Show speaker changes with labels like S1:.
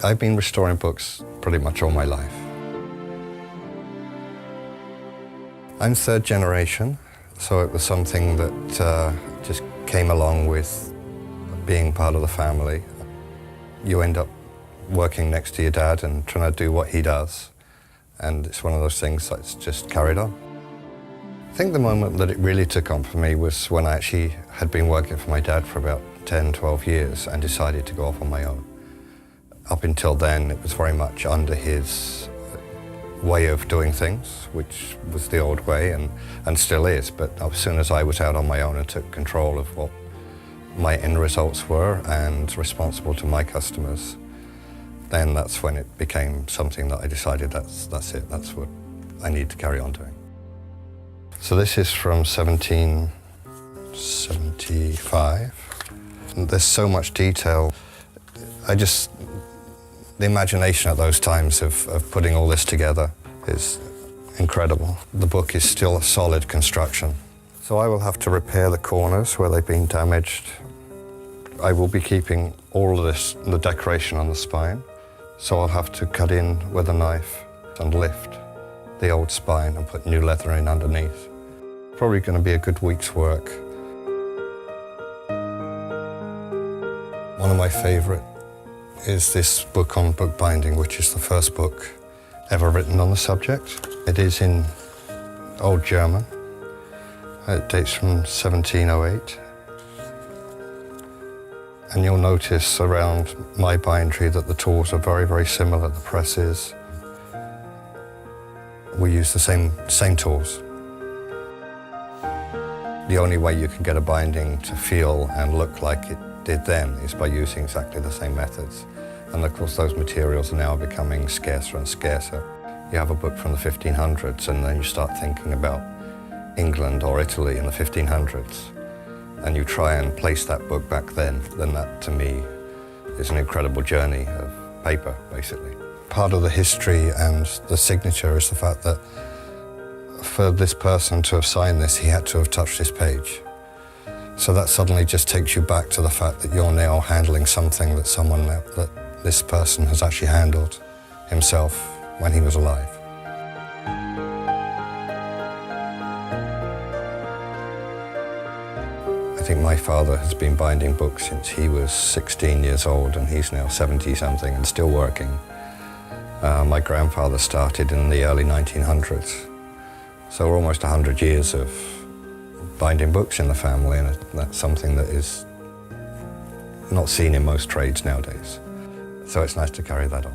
S1: I've been restoring books pretty much all my life. I'm third generation, so it was something that just came along with being part of the family. You end up working next to your dad and trying to do what he does, and it's one of those things that's just carried on. I think the moment that it really took on for me was when I actually had been working for my dad for about 10, 12 years and decided to go off on my own. Up until then, it was very much under his way of doing things, which was the old way and still is. But as soon as I was out on my own and took control of what my end results were and responsible to my customers, then that's when it became something that I decided that's it, that's what I need to carry on doing. So this is from 1775. And there's so much detail. The imagination at those times of putting all this together is incredible. The book is still a solid construction. So I will have to repair the corners where they've been damaged. I will be keeping all of this, the decoration on the spine. So I'll have to cut in with a knife and lift the old spine and put new leather in underneath. Probably going to be a good week's work. One of my favorite is this book on bookbinding, which is the first book ever written on the subject. It is in Old German. It dates from 1708. And you'll notice around my bindery that the tools are very, very similar. The presses, we use the same tools. The only way you can get a binding to feel and look like it did then is by using exactly the same methods. And of course those materials are now becoming scarcer and scarcer. You have a book from the 1500s and then you start thinking about England or Italy in the 1500s and you try and place that book back then that to me is an incredible journey of paper, basically. Part of the history and the signature is the fact that for this person to have signed this, he had to have touched this page. So that suddenly just takes you back to the fact that you're now handling something that this person has actually handled himself when he was alive. I think my father has been binding books since he was 16 years old and he's now 70-something and still working. My grandfather started in the early 1900s. So we're almost 100 years of binding books in the family, and that's something that is not seen in most trades nowadays. So it's nice to carry that on.